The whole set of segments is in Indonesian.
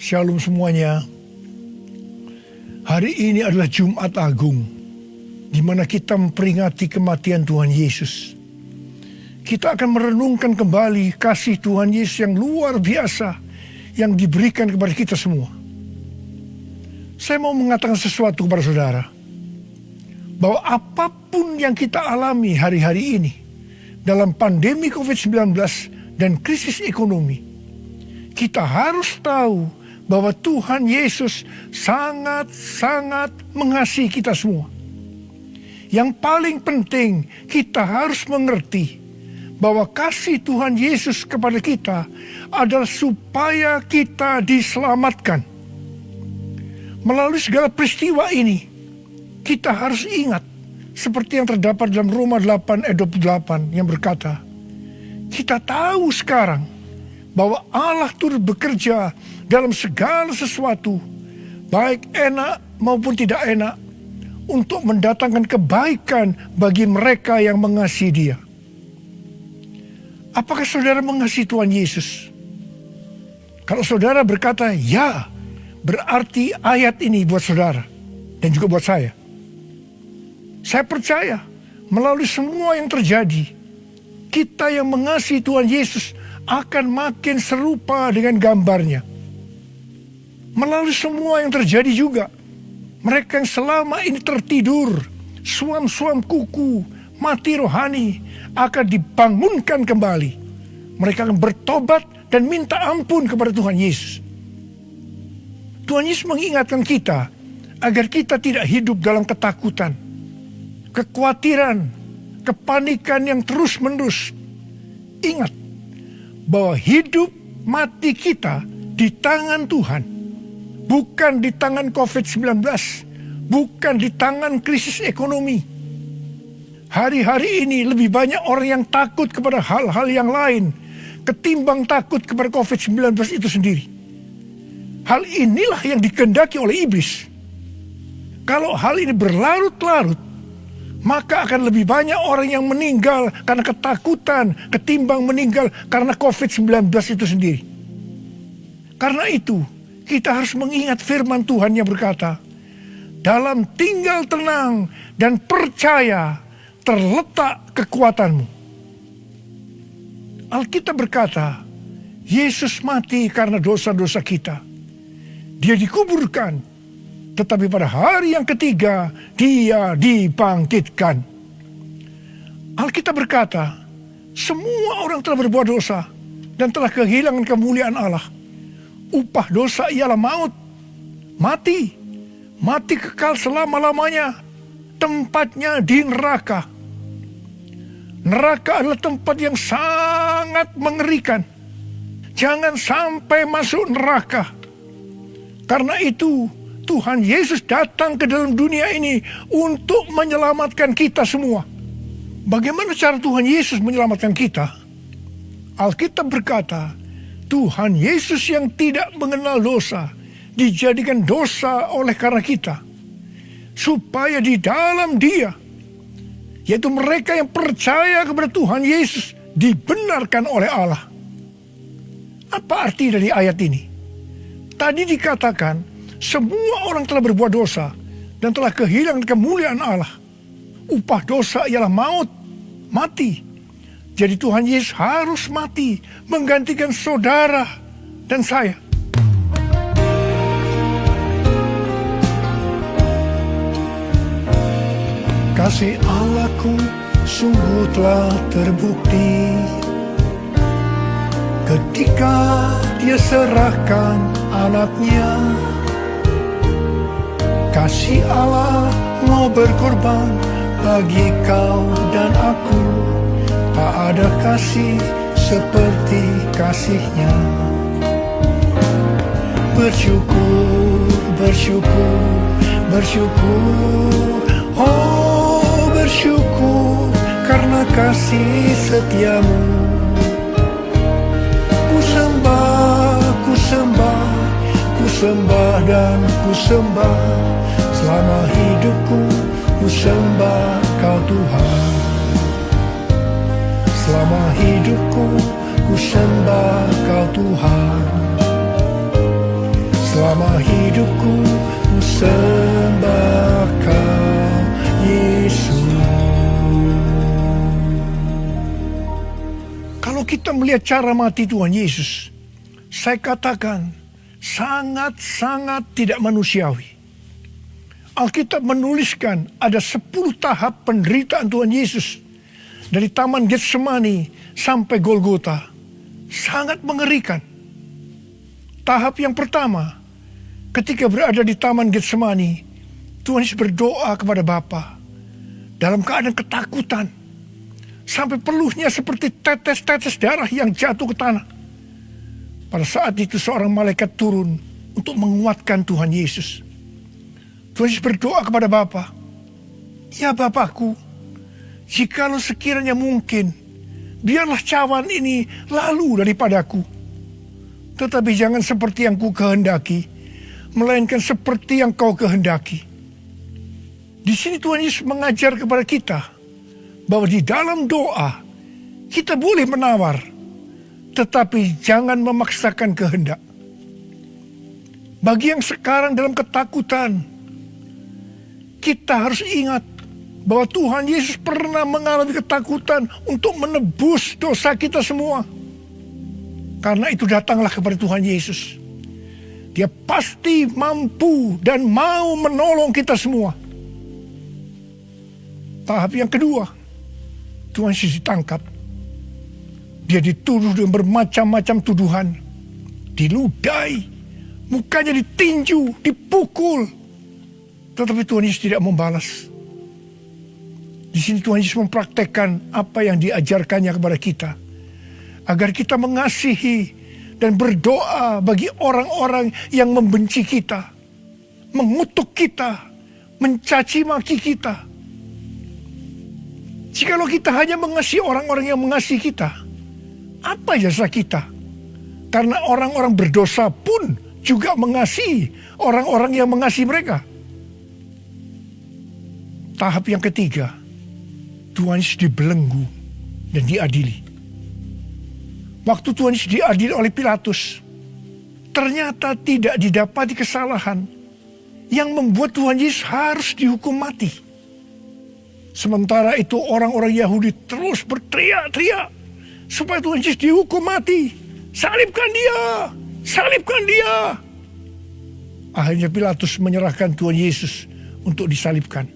Shalom semuanya. Hari ini adalah Jumat Agung, di mana kita memperingati kematian Tuhan Yesus. Kita akan merenungkan kembali kasih Tuhan Yesus yang luar biasa yang diberikan kepada kita semua. Saya mau mengatakan sesuatu kepada saudara, bahwa apapun yang kita alami hari-hari ini, dalam pandemi COVID-19 dan krisis ekonomi, kita harus tahu bahwa Tuhan Yesus sangat-sangat mengasihi kita semua. Yang paling penting, kita harus mengerti bahwa kasih Tuhan Yesus kepada kita adalah supaya kita diselamatkan. Melalui segala peristiwa ini, kita harus ingat seperti yang terdapat dalam Roma 8 ayat 28 yang berkata, kita tahu sekarang bahwa Allah turut bekerja dalam segala sesuatu, baik enak maupun tidak enak, untuk mendatangkan kebaikan bagi mereka yang mengasihi Dia. Apakah saudara mengasihi Tuhan Yesus? Kalau saudara berkata ya, berarti ayat ini buat saudara dan juga buat saya. Saya percaya melalui semua yang terjadi, kita yang mengasihi Tuhan Yesus akan makin serupa dengan gambarnya. Melalui semua yang terjadi juga, mereka yang selama ini tertidur, suam-suam kuku, mati rohani, akan dibangunkan kembali. Mereka akan bertobat dan minta ampun kepada Tuhan Yesus. Tuhan Yesus mengingatkan kita agar kita tidak hidup dalam ketakutan, kekhawatiran, kepanikan yang terus-menerus. Ingat bahwa hidup mati kita di tangan Tuhan, bukan di tangan COVID-19, bukan di tangan krisis ekonomi. Hari-hari ini lebih banyak orang yang takut kepada hal-hal yang lain ketimbang takut kepada COVID-19 itu sendiri. Hal inilah yang dikehendaki oleh iblis. Kalau hal ini berlarut-larut, maka akan lebih banyak orang yang meninggal karena ketakutan ketimbang meninggal karena COVID-19 itu sendiri. Karena itu, kita harus mengingat firman Tuhan yang berkata, dalam tinggal tenang dan percaya terletak kekuatanmu. Alkitab berkata, Yesus mati karena dosa-dosa kita. Dia dikuburkan, tetapi pada hari yang ketiga, Dia dibangkitkan. Alkitab berkata, semua orang telah berbuat dosa dan telah kehilangan kemuliaan Allah. Upah dosa ialah maut, mati kekal selama-lamanya, tempatnya di neraka. Neraka adalah tempat yang sangat mengerikan. Jangan sampai masuk neraka. Karena itu, Tuhan Yesus datang ke dalam dunia ini untuk menyelamatkan kita semua. Bagaimana cara Tuhan Yesus menyelamatkan kita? Alkitab berkata, Tuhan Yesus yang tidak mengenal dosa dijadikan dosa oleh karena kita, supaya di dalam Dia, yaitu mereka yang percaya kepada Tuhan Yesus, dibenarkan oleh Allah. Apa arti dari ayat ini? Tadi dikatakan semua orang telah berbuat dosa dan telah kehilangan kemuliaan Allah. Upah dosa ialah maut, mati. Jadi Tuhan Yesus harus mati menggantikan saudara dan saya. Kasih Allahku sungguh telah terbukti ketika Dia serahkan anaknya. Kasih Allah mau berkorban bagi kau dan aku. Tak ada kasih seperti kasih-Nya. Bersyukur, bersyukur, bersyukur. Oh, bersyukur karena kasih setiamu. Ku sembah, ku sembah, ku sembah dan ku sembah. Selama hidupku ku sembah Kau Tuhan. Selama hidupku ku sembah Kau Tuhan. Selama hidupku ku sembah Kau, Yesus. Kalau kita melihat cara mati Tuhan Yesus, saya katakan sangat-sangat tidak manusiawi. Alkitab menuliskan ada 10 tahap penderitaan Tuhan Yesus. Dari Taman Getsemani sampai Golgota. Sangat mengerikan. Tahap yang pertama, ketika berada di Taman Getsemani, Tuhan Yesus berdoa kepada Bapa dalam keadaan ketakutan. Sampai peluhnya seperti tetes-tetes darah yang jatuh ke tanah. Pada saat itu seorang malaikat turun untuk menguatkan Tuhan Yesus. Tuhan Yesus berdoa kepada Bapa, "Ya Bapakku, jikalau sekiranya mungkin, biarlah cawan ini lalu daripadaku. Tetapi jangan seperti yang ku kehendaki, melainkan seperti yang Kau kehendaki." Di sini Tuhan Yesus mengajar kepada kita bahwa di dalam doa kita boleh menawar, tetapi jangan memaksakan kehendak. Bagi yang sekarang dalam ketakutan, kita harus ingat bahwa Tuhan Yesus pernah mengalami ketakutan untuk menebus dosa kita semua. Karena itu datanglah kepada Tuhan Yesus. Dia pasti mampu dan mau menolong kita semua. Tahap yang kedua, Tuhan Yesus ditangkap. Dia dituduh dengan bermacam-macam tuduhan. Diludahi, mukanya ditinju, dipukul. Tetapi Tuhan Yesus tidak membalas. Di sini Tuhan Yesus mempraktekkan apa yang diajarkannya kepada kita. Agar kita mengasihi dan berdoa bagi orang-orang yang membenci kita. Mengutuk kita, mencaci maki kita. Jikalau kita hanya mengasihi orang-orang yang mengasihi kita, apa jasa kita? Karena orang-orang berdosa pun juga mengasihi orang-orang yang mengasihi mereka. Tahap yang ketiga, Tuhan Yesus dibelenggu dan diadili. Waktu Tuhan Yesus diadili oleh Pilatus, ternyata tidak didapati kesalahan yang membuat Tuhan Yesus harus dihukum mati. Sementara itu orang-orang Yahudi terus berteriak-teriak supaya Tuhan Yesus dihukum mati. Salibkan dia! Salibkan dia! Akhirnya Pilatus menyerahkan Tuhan Yesus untuk disalibkan.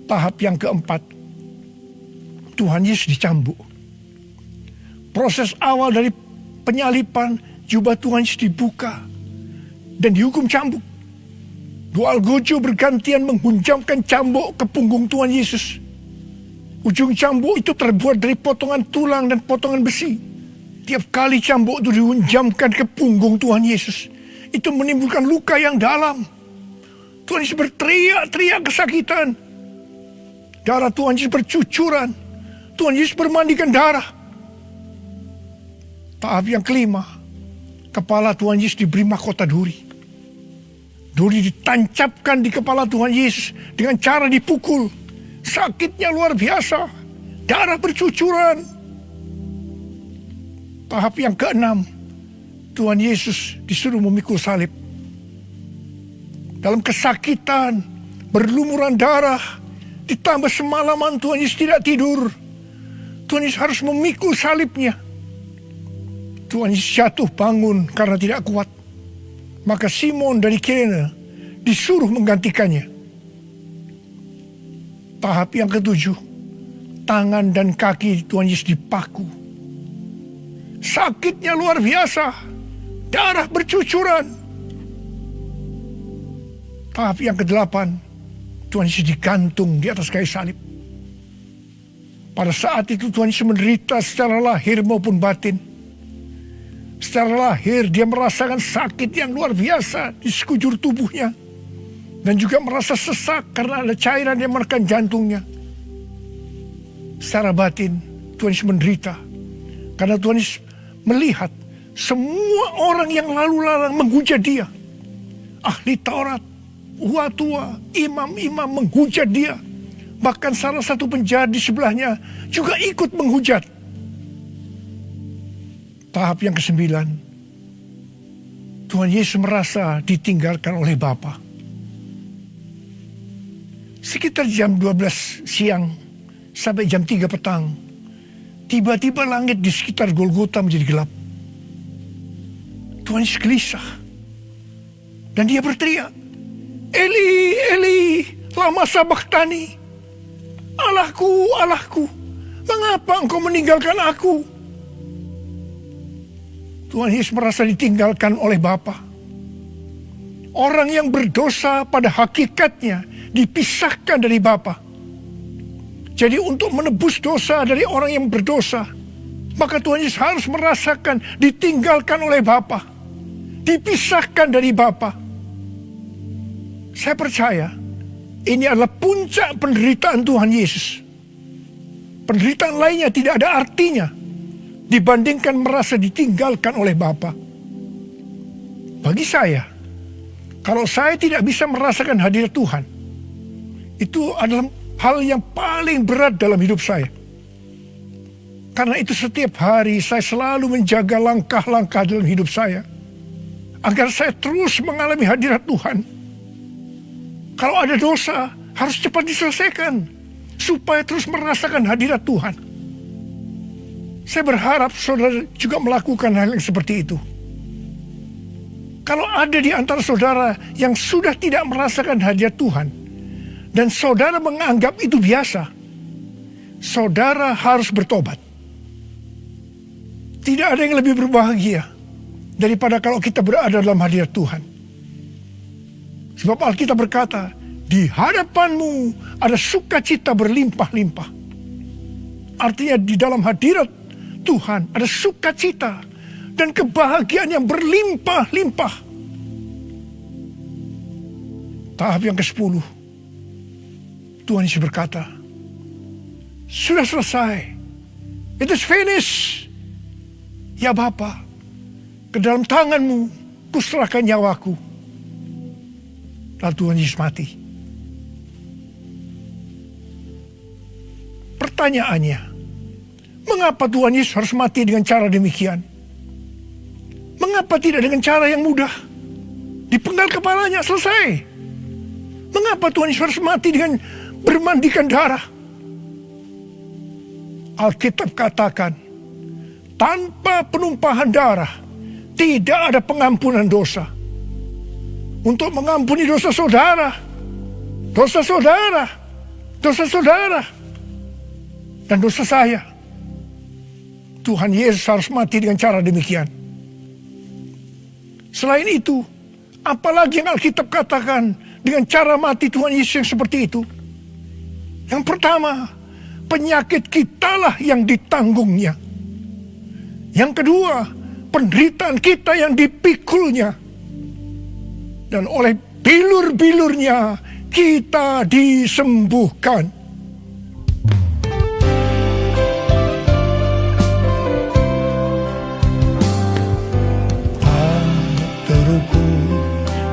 Tahap yang keempat, Tuhan Yesus dicambuk. Proses awal dari penyalipan, jubah Tuhan Yesus dibuka dan dihukum cambuk. Dua algojo bergantian menghunjamkan cambuk ke punggung Tuhan Yesus. Ujung cambuk itu terbuat dari potongan tulang dan potongan besi. Tiap kali cambuk itu dihunjamkan ke punggung Tuhan Yesus, itu menimbulkan luka yang dalam. Tuhan Yesus berteriak-teriak kesakitan. Darah Tuhan Yesus bercucuran. Tuhan Yesus bermandikan darah. Tahap yang kelima, kepala Tuhan Yesus diberi mahkota duri. Duri ditancapkan di kepala Tuhan Yesus dengan cara dipukul. Sakitnya luar biasa. Darah bercucuran. Tahap yang keenam, Tuhan Yesus disuruh memikul salib. Dalam kesakitan, berlumuran darah, ditambah semalaman Tuhan Yesus tidak tidur. Tuhan Yesus harus memikul salibnya. Tuhan Yesus jatuh bangun karena tidak kuat. Maka Simon dari Kirene disuruh menggantikannya. Tahap yang ketujuh, tangan dan kaki Tuhan Yesus dipaku. Sakitnya luar biasa. Darah bercucuran. Tahap yang kedelapan, Tuhan Yesus digantung di atas kayu salib. Pada saat itu Tuhan Yesus menderita secara lahir maupun batin. Secara lahir dia merasakan sakit yang luar biasa di sekujur tubuhnya. Dan juga merasa sesak karena ada cairan yang menekan jantungnya. Secara batin Tuhan Yesus menderita. Karena Tuhan Yesus melihat semua orang yang lalu lalang menghujat dia. Ahli Taurat, tua-tua, imam-imam menghujat dia. Bahkan salah satu penjahat di sebelahnya juga ikut menghujat. Tahap yang ke-9, Tuhan Yesus merasa ditinggalkan oleh Bapa. Sekitar jam 12 siang sampai jam 3 petang, tiba-tiba langit di sekitar Golgota menjadi gelap. Tuhan Yesus gelisah. Dan dia berteriak, Eli, Eli, lama sabachthani. Allahku, Allahku, mengapa engkau meninggalkan aku? Tuhan Yesus merasa ditinggalkan oleh Bapa. Orang yang berdosa pada hakikatnya dipisahkan dari Bapa. Jadi untuk menebus dosa dari orang yang berdosa, maka Tuhan Yesus harus merasakan ditinggalkan oleh Bapa, dipisahkan dari Bapa. Saya percaya ini adalah puncak penderitaan Tuhan Yesus. Penderitaan lainnya tidak ada artinya dibandingkan merasa ditinggalkan oleh Bapa. Bagi saya, kalau saya tidak bisa merasakan hadirat Tuhan, itu adalah hal yang paling berat dalam hidup saya. Karena itu setiap hari saya selalu menjaga langkah-langkah dalam hidup saya, agar saya terus mengalami hadirat Tuhan. Kalau ada dosa, harus cepat diselesaikan, supaya terus merasakan hadirat Tuhan. Saya berharap saudara juga melakukan hal yang seperti itu. Kalau ada di antara saudara yang sudah tidak merasakan hadirat Tuhan, dan saudara menganggap itu biasa, saudara harus bertobat. Tidak ada yang lebih berbahagia daripada kalau kita berada dalam hadirat Tuhan. Sebab Alkitab berkata, di hadapanmu ada sukacita berlimpah-limpah. Artinya di dalam hadirat Tuhan ada sukacita dan kebahagiaan yang berlimpah-limpah. Tahap yang ke-10, Tuhan Yesus berkata, sudah selesai. It is finished. Ya Bapa, ke dalam tanganmu kuserahkan nyawaku. Lalu Tuhan Yesus mati. Pertanyaannya, mengapa Tuhan Yesus harus mati dengan cara demikian? Mengapa tidak dengan cara yang mudah? Dipenggal kepalanya, selesai. Mengapa Tuhan Yesus harus mati dengan bermandikan darah? Alkitab katakan, tanpa penumpahan darah tidak ada pengampunan dosa. Untuk mengampuni dosa saudara, dan dosa saya, Tuhan Yesus harus mati dengan cara demikian. Selain itu, apalagi yang Alkitab katakan dengan cara mati Tuhan Yesus yang seperti itu? Yang pertama, penyakit kitalah yang ditanggungnya. Yang kedua, penderitaan kita yang dipikulnya. Dan oleh bilur-bilurnya kita disembuhkan. Terukur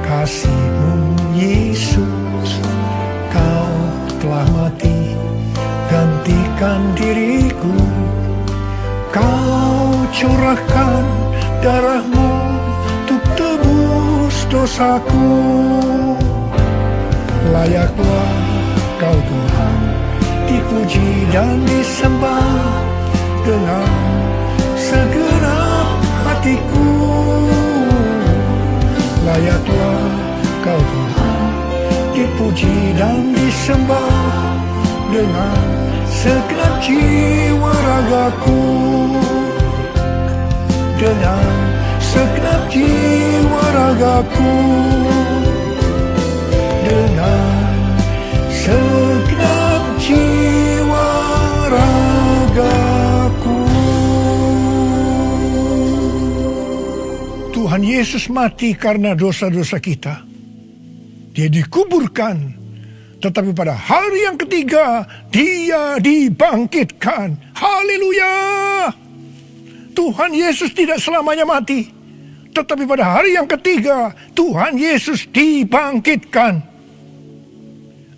kasih-Mu Yesus, Kau telah mati gantikan diriku. Kau curahkan darah-Mu untuk tebus dosaku. Layaklah Kau Tuhan dipuji dan disembah dengan segenap hatiku. Layaklah Kau Tuhan dipuji dan disembah dengan segenap jiwa ragaku. Dengan segenap jiwa ragaku. Dengan segenap jiwa ragaku. Tuhan Yesus mati karena dosa-dosa kita. Dia dikuburkan, tetapi pada hari yang ketiga Dia dibangkitkan. Haleluya! Tuhan Yesus tidak selamanya mati, tetapi pada hari yang ketiga Tuhan Yesus dibangkitkan.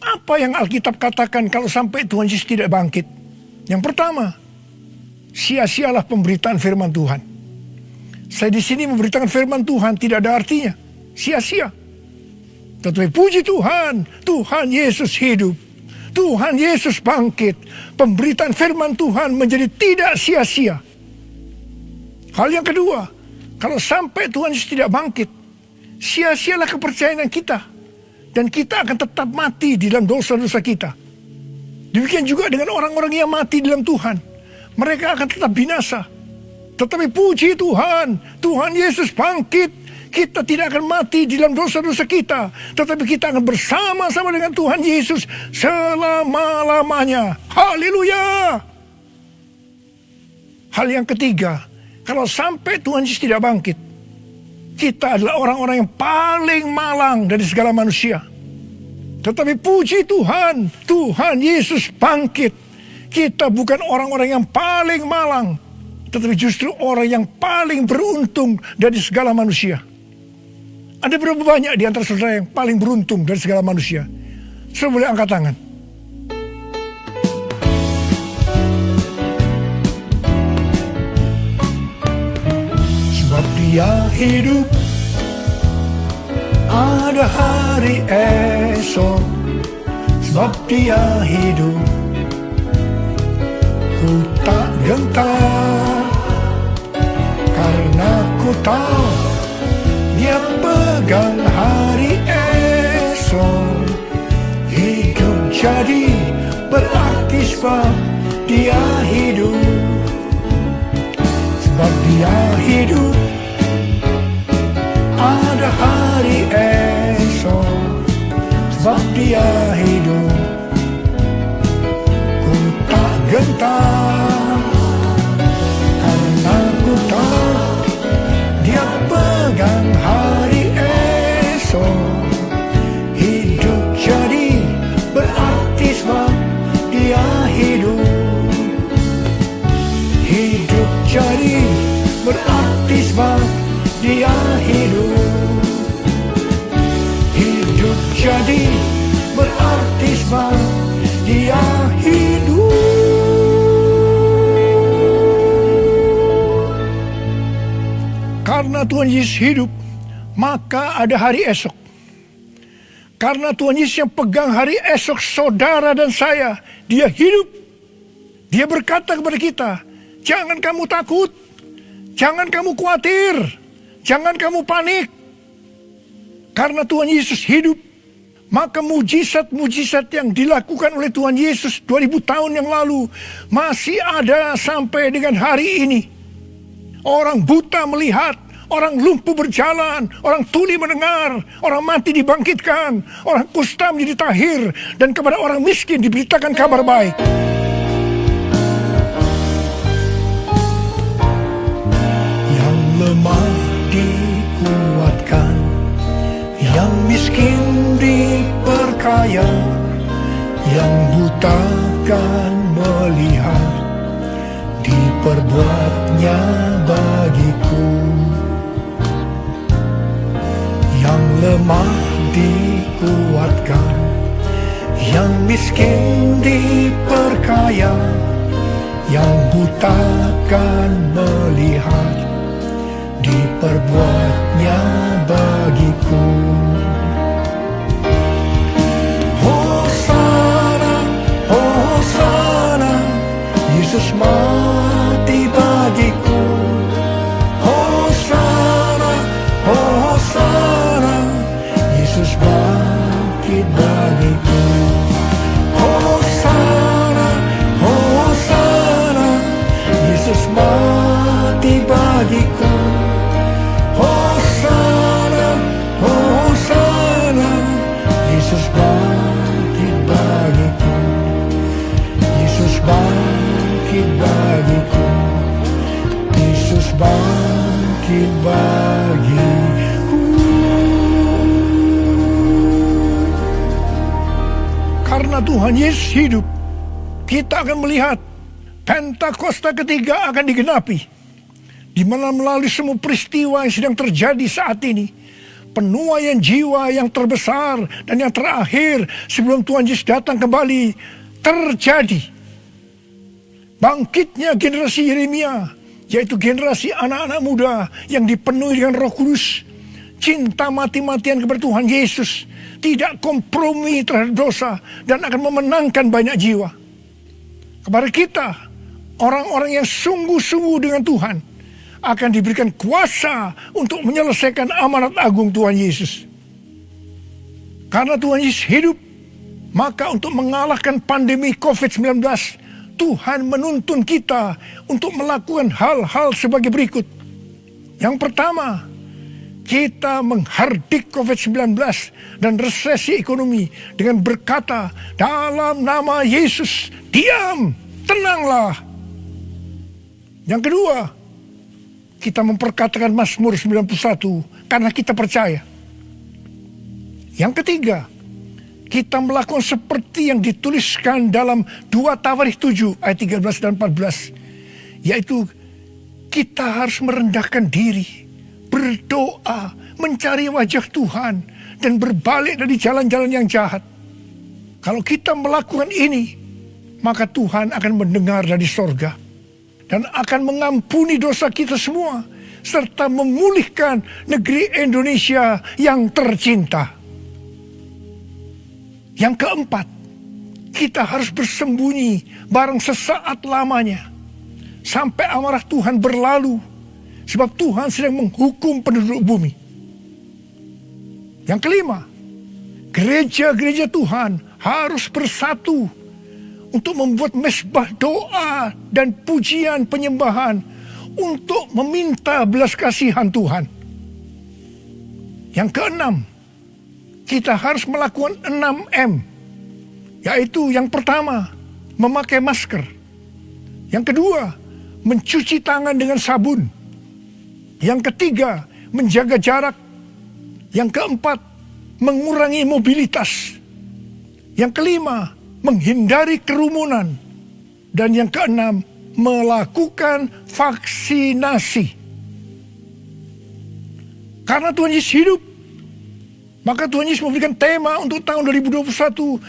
Apa yang Alkitab katakan kalau sampai Tuhan Yesus tidak bangkit? Yang pertama, sia-sialah pemberitaan firman Tuhan. Saya di sini memberitakan firman Tuhan tidak ada artinya, sia-sia. Tetapi puji Tuhan, Tuhan Yesus hidup. Tuhan Yesus bangkit. Pemberitaan firman Tuhan menjadi tidak sia-sia. Hal yang kedua, kalau sampai Tuhan Yesus tidak bangkit, sia-sialah kepercayaan kita. Dan kita akan tetap mati di dalam dosa-dosa kita. Demikian juga dengan orang-orang yang mati di dalam Tuhan. Mereka akan tetap binasa. Tetapi puji Tuhan, Tuhan Yesus bangkit. Kita tidak akan mati di dalam dosa-dosa kita. Tetapi kita akan bersama-sama dengan Tuhan Yesus selama-lamanya. Haleluya! Hal yang ketiga, kalau sampai Tuhan Yesus tidak bangkit, kita adalah orang-orang yang paling malang dari segala manusia. Tetapi puji Tuhan, Tuhan Yesus bangkit. Kita bukan orang-orang yang paling malang, tetapi justru orang yang paling beruntung dari segala manusia. Ada berapa banyak di antara saudara yang paling beruntung dari segala manusia? Saudara boleh angkat tangan. Sebab Dia hidup, ada hari esok. Sebab Dia hidup, ku tak gentar, karena ku tahu Dia pegang hari esok. Hidup jadi berarti sebab Dia hidup. Sebab Dia hidup, ada hari esok. Sebab Dia hidup, ku tak gentar, karena ku tahu Dia pegang hari esok. Hidup jadi berarti sebab Dia hidup. Hidup jadi berarti sebab Dia hidup. Hidup jadi berarti sebab Dia hidup. Karena Tuhan Yesus hidup, maka ada hari esok. Karena Tuhan Yesus yang pegang hari esok saudara dan saya, Dia hidup. Dia berkata kepada kita, jangan kamu takut, jangan kamu khawatir, jangan kamu panik. Karena Tuhan Yesus hidup, maka mujizat-mujizat yang dilakukan oleh Tuhan Yesus 2000 tahun yang lalu masih ada sampai dengan hari ini. Orang buta melihat, orang lumpuh berjalan, orang tuli mendengar, orang mati dibangkitkan, orang kusta menjadi tahir, dan kepada orang miskin diberitakan kabar baik. Yang lemah dikuatkan, yang miskin diperkaya, yang buta kan melihat, diperbuatnya bagiku. Yang lemah dikuatkan, yang miskin diperkaya, yang buta kan melihat, diperbuatnya bagiku. Hosana, Hosana, Yesus mati bagiku. Hosana, Hosana, Yesus bangkit bagiku. Hosana, Hosana, Yesus mati bagiku. Hosana, Hosana, Yesus bangkit bagiku. Yesus bangkit bagiku. Yesus bangkit bagiku. Karena Tuhan Yesus hidup, kita akan melihat Pentakosta ketiga akan digenapi, di mana melalui semua peristiwa yang sedang terjadi saat ini, penuaian jiwa yang terbesar dan yang terakhir sebelum Tuhan Yesus datang kembali terjadi. Bangkitnya generasi Yeremia yaitu generasi anak-anak muda yang dipenuhi dengan Roh Kudus, cinta mati-matian kepada Tuhan Yesus, tidak kompromi terhadap dosa, dan akan memenangkan banyak jiwa. Kepada kita, orang-orang yang sungguh-sungguh dengan Tuhan, akan diberikan kuasa untuk menyelesaikan amanat agung Tuhan Yesus. Karena Tuhan Yesus hidup, maka untuk mengalahkan pandemi COVID-19, Tuhan menuntun kita untuk melakukan hal-hal sebagai berikut. Yang pertama, kita menghardik COVID-19 dan resesi ekonomi dengan berkata, dalam nama Yesus, diam, tenanglah. Yang kedua, kita memperkatakan Mazmur 91 karena kita percaya. Yang ketiga, kita melakukan seperti yang dituliskan dalam 2 Tawarikh 7 ayat 13 dan 14. Yaitu kita harus merendahkan diri, berdoa, mencari wajah Tuhan, dan berbalik dari jalan-jalan yang jahat. Kalau kita melakukan ini, maka Tuhan akan mendengar dari sorga dan akan mengampuni dosa kita semua, serta memulihkan negeri Indonesia yang tercinta. Yang keempat, kita harus bersembunyi barang sesaat lamanya sampai amarah Tuhan berlalu, sebab Tuhan sedang menghukum penduduk bumi. Yang kelima, gereja-gereja Tuhan harus bersatu untuk membuat mezbah doa dan pujian penyembahan untuk meminta belas kasihan Tuhan. Yang keenam, kita harus melakukan 6M, yaitu yang pertama, memakai masker. Yang kedua, mencuci tangan dengan sabun. Yang ketiga, menjaga jarak. Yang keempat, mengurangi mobilitas. Yang kelima, menghindari kerumunan. Dan yang keenam, melakukan vaksinasi. Karena Tuhan Yesus hidup, maka Tuhan Yesus memberikan tema untuk tahun 2021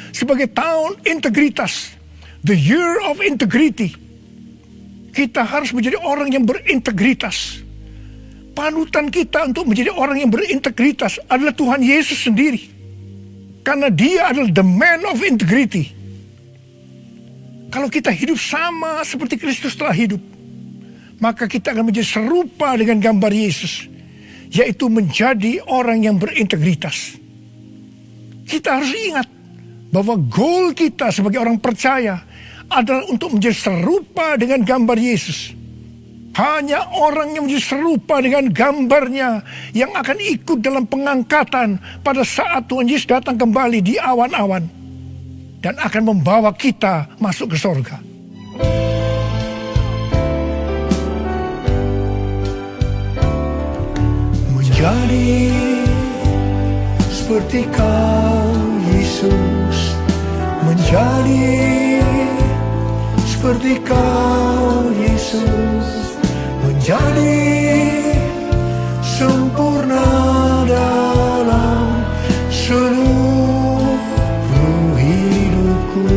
sebagai tahun integritas. The year of integrity. Kita harus menjadi orang yang berintegritas. Panutan kita untuk menjadi orang yang berintegritas adalah Tuhan Yesus sendiri. Karena dia adalah the man of integrity. Kalau kita hidup sama seperti Kristus telah hidup, maka kita akan menjadi serupa dengan gambar Yesus, yaitu menjadi orang yang berintegritas. Kita harus ingat bahwa goal kita sebagai orang percaya adalah untuk menjadi serupa dengan gambar Yesus. Hanya orang yang menjadi serupa dengan gambarnya yang akan ikut dalam pengangkatan pada saat Tuhan Yesus datang kembali di awan-awan dan akan membawa kita masuk ke sorga. Menjadi seperti Kau, Yesus, menjadi seperti Kau, Yesus, menjadi sempurna dalam seluruh hidupku,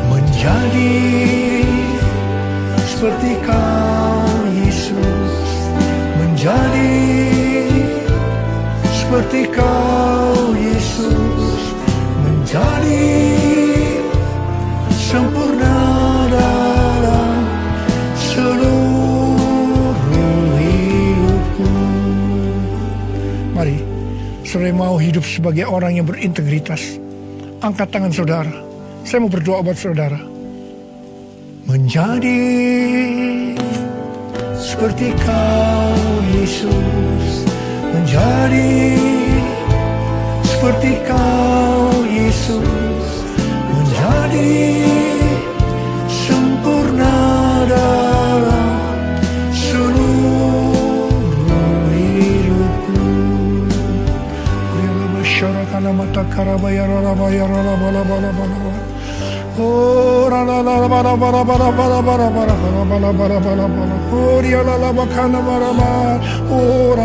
menjadi seperti Kau, Yesus, menjadi seperti Kau, Yesus, menjadi sempurna dalam seluruh hidupku. Mari, saudara mau hidup sebagai orang yang berintegritas, angkat tangan saudara. Saya mau berdoa buat saudara. Menjadi seperti Kau, Yesus, menjadi seperti Kau, Yesus, menjadi sempurna dalam seluruh hidupku. Oh,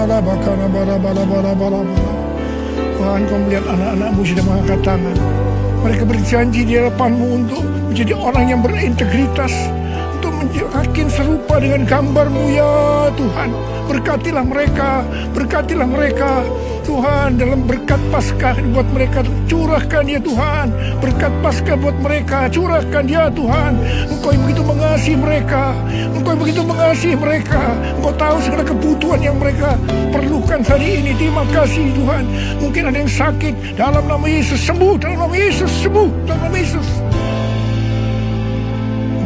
Tuhan, Kau melihat anak-anak-Mu sudah mengangkat tangan. Mereka berjanji di hadapan-Mu untuk menjadi orang yang berintegritas, untuk makin serupa dengan gambar-Mu ya Tuhan. Berkatilah mereka Tuhan, dalam berkat Paskah buat mereka, curahkan ya Tuhan. Berkat Paskah buat mereka, curahkan ya Tuhan. Engkau yang begitu mengasihi mereka, Engkau tahu segala kebutuhan yang mereka perlukan hari ini. Terima kasih Tuhan. Mungkin ada yang sakit, dalam nama Yesus sembuh, dalam nama Yesus sembuh, dalam nama Yesus.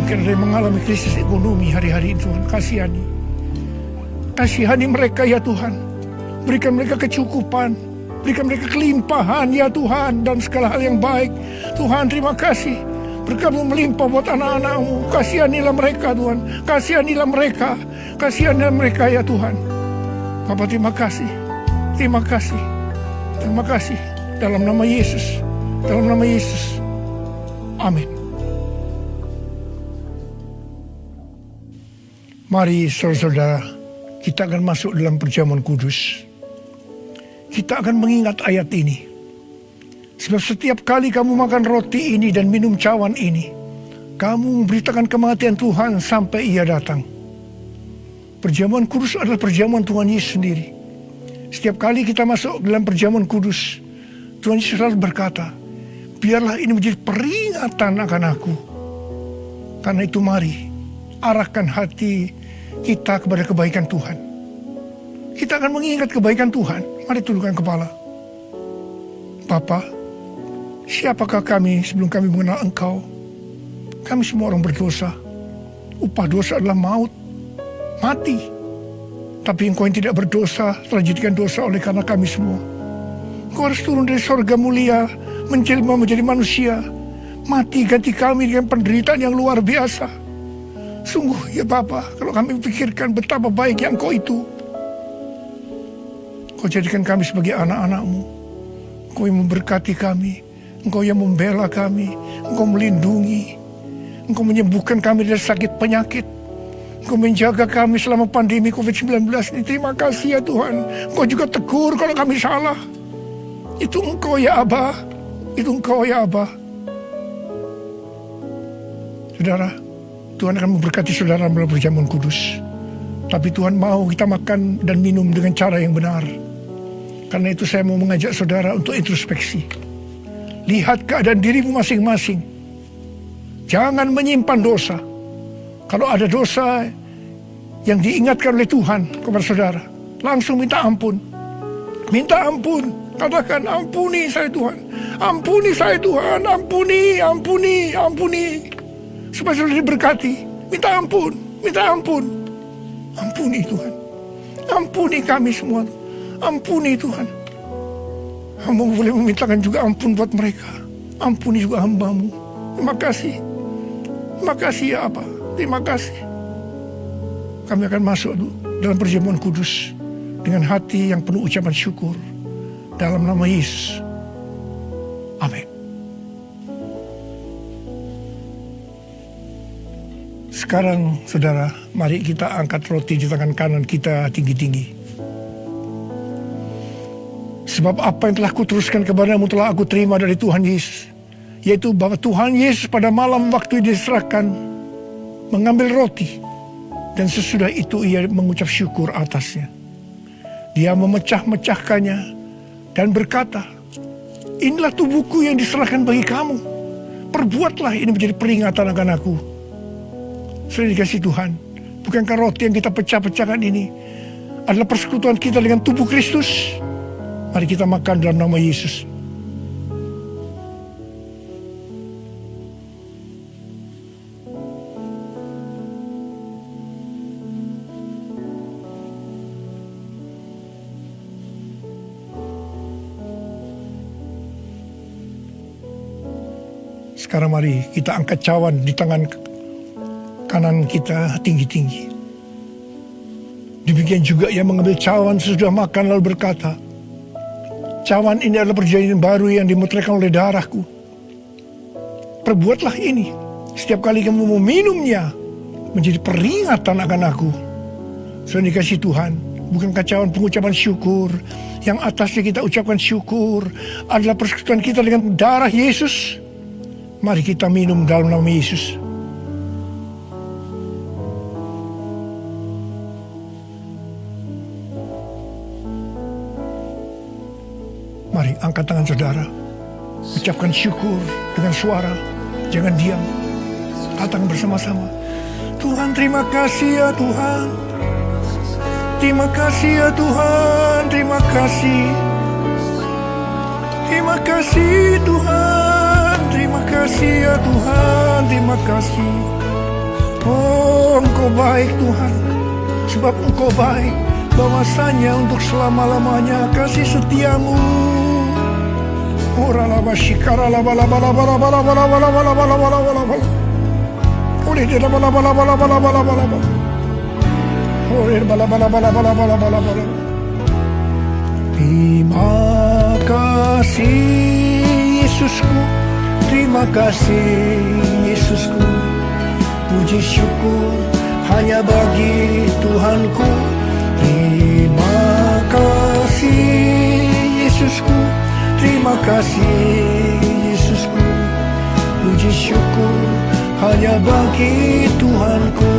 Mungkin ada yang mengalami krisis ekonomi hari-hari ini, Tuhan. Kasihani mereka ya Tuhan. Berikan mereka kecukupan, berikan mereka kelimpahan ya Tuhan, dan segala hal yang baik. Tuhan, terima kasih. Berkat-Mu melimpah buat anak-anak-Mu. Kasihanilah mereka Tuhan, kasihanilah mereka ya Tuhan. Bapa, terima kasih. Dalam nama Yesus, amin. Mari saudara-saudara, kita akan masuk dalam perjamuan kudus. Kita akan mengingat ayat ini. Sebab setiap kali kamu makan roti ini dan minum cawan ini, kamu memberitakan kematian Tuhan sampai Ia datang. Perjamuan kudus adalah perjamuan Tuhan Yesus sendiri. Setiap kali kita masuk dalam perjamuan kudus, Tuhan Yesus selalu berkata, biarlah ini menjadi peringatan akan aku. Karena itu mari, arahkan hati kita kepada kebaikan Tuhan. Kita akan mengingat kebaikan Tuhan. Mari tundukkan kepala. Bapa, siapakah kami sebelum kami mengenal Engkau? Kami semua orang berdosa. Upah dosa adalah maut, mati. Tapi Engkau yang tidak berdosa telah dijadikan dosa oleh karena kami semua. Engkau harus turun dari sorga mulia, menjelma menjadi manusia, mati ganti kami dengan penderitaan yang luar biasa. Sungguh ya Bapa, kalau kami pikirkan betapa baiknya Engkau itu. Engkau jadikan kami sebagai anak-anak-Mu. Engkau yang memberkati kami, Engkau yang membela kami, Engkau melindungi, Engkau menyembuhkan kami dari sakit penyakit, Engkau menjaga kami selama pandemi COVID-19 ini. Terima kasih ya Tuhan. Engkau juga tegur kalau kami salah. Itu Engkau ya Abah, Saudara, Tuhan akan memberkati saudara melalui perjamuan kudus. Tapi Tuhan mau kita makan dan minum dengan cara yang benar. Karena itu saya mau mengajak saudara untuk introspeksi. Lihat keadaan dirimu masing-masing. Jangan menyimpan dosa. Kalau ada dosa yang diingatkan oleh Tuhan kepada saudara, langsung minta ampun. Minta ampun. Katakan, ampuni saya Tuhan. Ampuni saya Tuhan. Ampuni. Supaya saudara diberkati. Minta ampun. Ampuni Tuhan. Ampuni kami semua. Ampuni Tuhan. Hamba boleh memintakan juga ampun buat mereka. Ampuni juga hamba-Mu. Terima kasih. Terima kasih ya Abah. Terima kasih. Kami akan masuk dalam perjamuan kudus dengan hati yang penuh ucapan syukur. Dalam nama Yesus. Amin. Sekarang saudara, mari kita angkat roti di tangan kanan kita tinggi-tinggi. Sebab apa yang telah kuteruskan kepadamu telah aku terima dari Tuhan Yesus. Yaitu bahwa Tuhan Yesus pada malam waktu diserahkan mengambil roti. Dan sesudah itu ia mengucap syukur atasnya. Dia memecah-mecahkannya dan berkata, inilah tubuhku yang diserahkan bagi kamu. Perbuatlah ini menjadi peringatan akan aku. Sudah dikasih Tuhan. Bukankah roti yang kita pecah-pecahkan ini adalah persekutuan kita dengan tubuh Kristus? Mari kita makan dalam nama Yesus. Sekarang mari kita angkat cawan di tangan kanan kita tinggi-tinggi. Demikian juga ia mengambil cawan sesudah makan lalu berkata, cawan ini adalah perjanjian baru yang dimeteraikan oleh darahku. Perbuatlah ini setiap kali kamu meminumnya menjadi peringatan akan aku. Sudah dikasih Tuhan. Bukankah cawan pengucapan syukur yang atasnya kita ucapkan syukur adalah persekutuan kita dengan darah Yesus? Mari kita minum dalam nama Yesus. Angkat tangan saudara. Ucapkan syukur dengan suara. Jangan diam. Katakan bersama-sama. Tuhan, terima kasih ya Tuhan. Terima kasih ya Tuhan. Terima kasih. Terima kasih Tuhan. Terima kasih ya Tuhan. Terima kasih. Oh, Engkau baik Tuhan. Sebab Engkau baik. Bahwasanya untuk selama-lamanya kasih setiamu. Ora laba shikara laba laba laba laba laba laba laba laba laba laba laba. Ore de laba laba laba laba laba laba laba. Ore laba laba laba laba laba laba laba laba. Terima kasih Yesusku. Terima kasih Yesusku. Puji syukur hanya bagi Tuhanku. Terima kasih Yesusku. Terima kasih Yesusku. Puji syukur hanya bagi Tuhanku.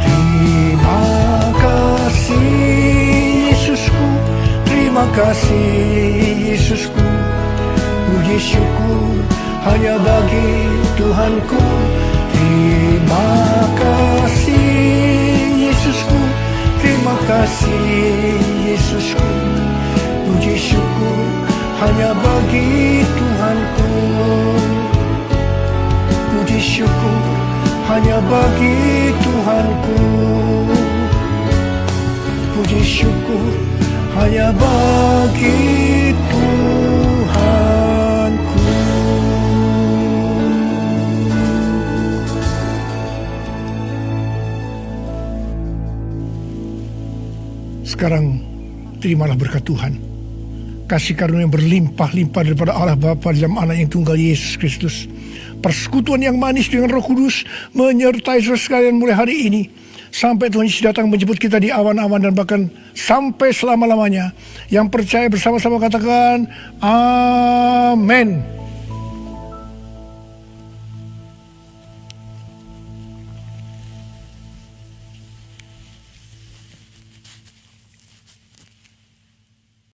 Terima kasih Yesusku. Terima kasih Yesusku. Puji syukur hanya bagi Tuhanku. Terima kasih Yesusku. Terima kasih Yesusku. Puji syukur hanya bagi Tuhanku. Puji syukur hanya bagi Tuhanku. Puji syukur hanya bagi Tuhanku. Sekarang terimalah berkat Tuhan. Kasih karunia yang berlimpah-limpah daripada Allah Bapa dalam Anak yang tunggal Yesus Kristus. Persekutuan yang manis dengan Roh Kudus menyertai saudara sekalian mulai hari ini. Sampai Tuhan Yesus datang menjemput kita di awan-awan dan bahkan sampai selama-lamanya. Yang percaya bersama-sama katakan amin.